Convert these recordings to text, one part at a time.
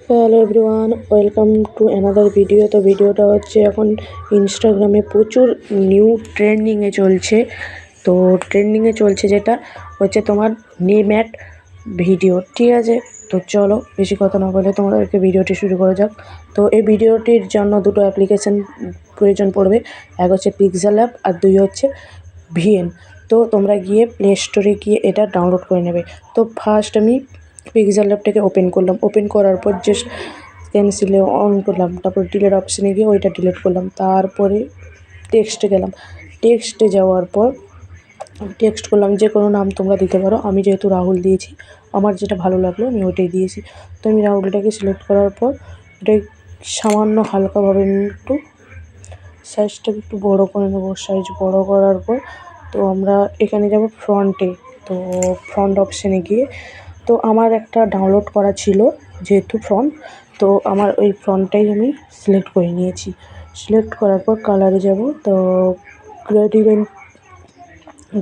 Hello everyone, welcome to another video. তো ভিডিওটা হচ্ছে এখন ইনস্টাগ্রামে প্রচুর নিউ ট্রেন্ডিংয়ে চলছে। তো ট্রেন্ডিংয়ে চলছে যেটা হচ্ছে তোমার নেম অ্যাট ভিডিও, ঠিক আছে। তো চলো বেশি কথা না বলে তোমাদেরকে ভিডিওটি শুরু করা যাক। তো এই ভিডিওটির জন্য দুটো অ্যাপ্লিকেশান প্রয়োজন পড়বে। এক হচ্ছে পিক্সেল অ্যাপ আর দুই হচ্ছে ভিএন। তো তোমরা গিয়ে প্লে স্টোরে গিয়ে এটা ডাউনলোড করে নেবে। তো ফার্স্ট আমি পিক্সেল অ্যাপটাকে ওপেন করলাম। ওপেন করার পর জাস্ট ক্যান্সেলে অন করলাম, তারপর ডিলিট অপশানে গিয়ে ওইটা ডিলিট করলাম। তারপরে টেক্সটে গেলাম। টেক্সটে যাওয়ার পর টেক্সট করলাম, যে কোনো নাম তোমরা দিতে পারো। আমি যেহেতু রাহুল দিয়েছি, আমার যেটা ভালো লাগলো আমি ওইটাই দিয়েছি। তো আমি রাহুলটাকে সিলেক্ট করার পর এটাই সামান্য হালকাভাবে একটু সাইজটাকে একটু বড়ো করে নেবো। সাইজ বড়ো করার পর তো আমরা এখানে যাব ফ্রন্টে। তো ফ্রন্ট অপশানে গিয়ে তো আমার একটা ডাউনলোড করা ছিল যেহেতু ফ্রন্ট, তো আমার ওই ফ্রন্টটাই আমি সিলেক্ট করে নিয়েছি। সিলেক্ট করার পর কালারে যাব। তো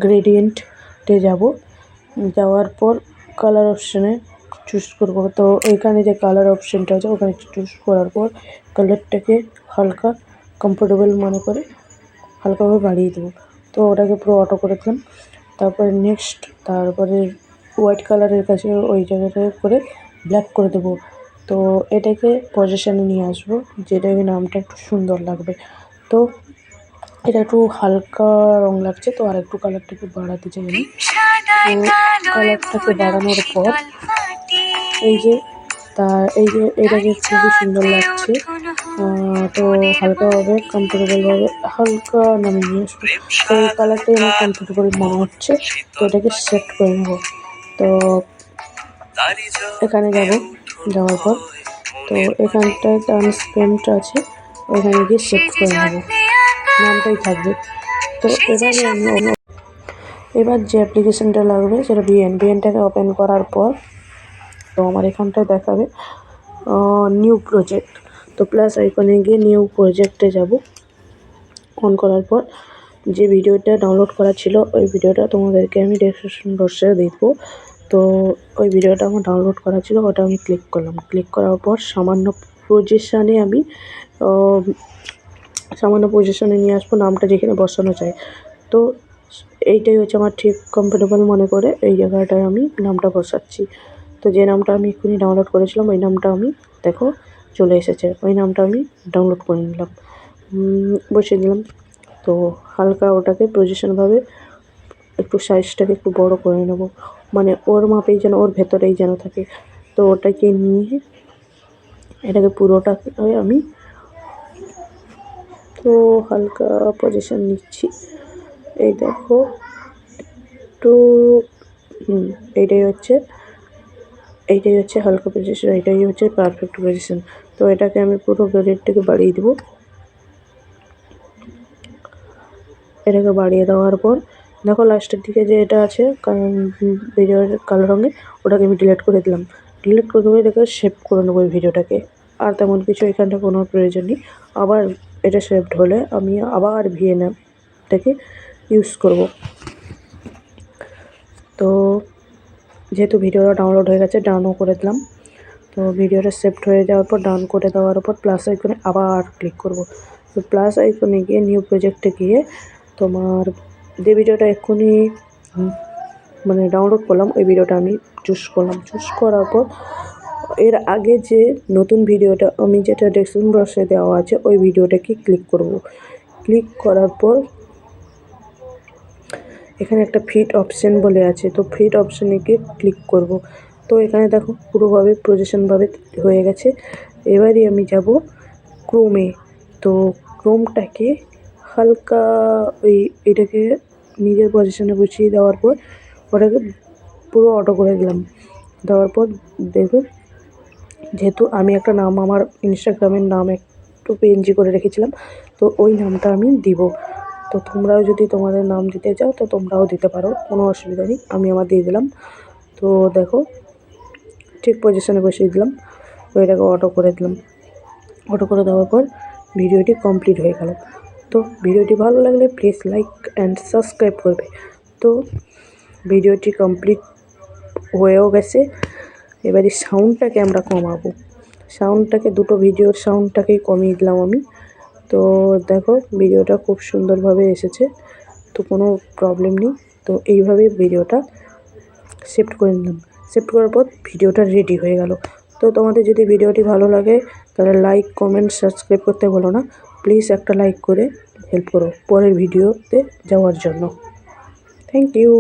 গ্রেডিয়েন্টে যাব। যাওয়ার পর কালার অপশানে চুজ করব। তো এখানে যে কালার অপশানটা আছে ওখানে চুজ করার পর কালারটাকে হালকা কমফোর্টেবল মনে করে হালকাভাবে বাড়িয়ে দেবো। তো ওটাকে পুরো অটো করে দিলাম। তারপরে নেক্সট, তারপরে হোয়াইট কালারের কাছে ওই জায়গাটা করে ব্ল্যাক করে দেবো। তো এটাকে পজিশানে নিয়ে আসবো, যেটাকে নামটা একটু সুন্দর লাগবে। তো এটা একটু হালকা রং লাগছে, তো আর একটু কালারটাকে বাড়াতে চাই আমি। তো কালারটাকে বাড়ানোর পর এই যে এটাকে খুবই সুন্দর লাগছে। তো হালকাভাবে কমফোর্টেবলভাবে হালকা নামিয়ে নিয়ে আসবো। তো এই কালারটাই আমার কমফোর্টেবল মনে হচ্ছে, তো এটাকে সেট করে নেব। তো এখানে যাওয়ার পর তো এখানটায় ট্রান্সপারেন্ট আছে, ওইখানে গিয়ে সেট করে নেব, নামটাই থাকবে। তো এবার যে অ্যাপ্লিকেশানটা লাগবে সেটা ভিএনটাকে ওপেন করার পর তো আমার এখানটায় দেখাবে নিউ প্রজেক্ট। তো প্লাস আইকনে গিয়ে নিউ প্রজেক্টে যাব। অন করার পর যে ভিডিওটা ডাউনলোড করা ছিল ওই ভিডিওটা তোমাদেরকে আমি ডেসক্রিপশন বক্সে দেবো। তো ওই ভিডিওটা আমার ডাউনলোড করা ছিল, ওটা আমি ক্লিক করলাম। ক্লিক করার পর সামান্য পজিশানে নিয়ে আসবো, নামটা যেখানে বসানো চাই। তো এইটাই হচ্ছে আমার ঠিক কমফোর্টেবল মনে করে এই জায়গাটায় আমি নামটা বসাচ্ছি। তো যে নামটা আমি এক্ষুনি ডাউনলোড করেছিলাম ওই নামটা আমি দেখো চলে এসেছে, ওই নামটা আমি ডাউনলোড করে নিলাম, বসিয়ে দিলাম। তো হালকা ওটাকে পজিশনভাবে একটু সাইজটাকে একটু বড় করে নেব, মানে ওর মাপেই যেন, ওর ভেতরেই যেন থাকে। তো ওটাকে নিয়ে এটাকে পুরোটাকে আমি তো হালকা পজিশন নিচ্ছি। এই দেখো একটু এইটাই হচ্ছে হালকা পজিশন, এটাই হচ্ছে পারফেক্ট পজিশন। তো এটাকে আমি পুরো গ্রেডটাকে বাড়িয়ে দেবো। এটাকে বাড়িয়ে দেওয়ার পর দেখো লাস্টের দিকে যে এটা আছে ভিডিওর কালো রঙে, ওটাকে আমি ডিলিট করে দিলাম। ডিলিট করে দেবো, এটাকে সেভ করে নেবো এই ভিডিওটাকে। আর তেমন কিছু এখানটা কোনো প্রয়োজন নেই। আবার এটা সেভড হলে আমি আবার ভিএনটাকে ইউজ করব। তো যেহেতু ভিডিওটা ডাউনলোড হয়ে গেছে, ডাউনও করে দিলাম। তো ভিডিওটা সেভড হয়ে যাওয়ার পর ডাউন করে দেওয়ার পর প্লাস আইকনে আবার ক্লিক করব। তো প্লাস আইকনে গিয়ে নিউ প্রজেক্টে গিয়ে তোমার যে ভিডিওটা এক্ষুনি মানে ডাউনলোড করলাম ওই ভিডিওটা আমি চুজ করলাম। চুজ করার পর এর আগে যে নতুন ভিডিওটা আমি যেটা ডেসক্রিপশন বক্সে দেওয়া আছে ওই ভিডিওটাকে ক্লিক করব। ক্লিক করার পর এখানে একটা ফিট অপশান বলে আছে, তো ফিট অপশানে গিয়ে ক্লিক করব। তো এখানে দেখো পুরোভাবে পজিশনভাবে হয়ে গেছে। এবারে আমি যাব ক্রোমে। তো ক্রোমটাকে হালকা এটাকে নিজের পজিশনে বসিয়ে দেওয়ার পর ওটাকে পুরো অটো করে দিলাম। দেওয়ার পর দেখবে, যেহেতু আমি একটা নাম আমার ইনস্টাগ্রামের নাম একটু পিএনজি করে রেখেছিলাম, তো ওই নামটা আমি দিব। তো তোমরাও যদি তোমাদের নাম দিতে চাও তো তোমরাও দিতে পারো, কোনো অসুবিধা নেই। আমি আমার দিয়ে দিলাম। তো দেখো ঠিক পজিশনে বসিয়ে দিলাম, তো এটাকে অটো করে দিলাম। অটো করে দেওয়ার পর ভিডিওটি কমপ্লিট হয়ে গেল। তো ভিডিওটি ভালো লাগলে প্লিজ লাইক অ্যান্ড সাবস্ক্রাইব করবে। তো ভিডিওটি কমপ্লিট হয়েও গেছে। এবারে সাউন্ডটাকে আমরা কমাবো। সাউন্ডটাকে দুটো ভিডিওর সাউন্ডটাকেই কমিয়ে দিলাম আমি। তো দেখো ভিডিওটা খুব সুন্দরভাবে এসেছে, তো কোনো প্রবলেম নেই। তো এইভাবেই ভিডিওটা শিফট করে নিলাম। শিফট করার পর ভিডিওটা রেডি হয়ে গেল। তো তোমাদের যদি ভিডিওটি ভালো লাগে তাহলে লাইক, কমেন্ট, সাবস্ক্রাইব করতে ভুলো না। প্লিজ একটা লাইক করে হেল্প করো পরের ভিডিওতে যাওয়ার জন্য। Thank you.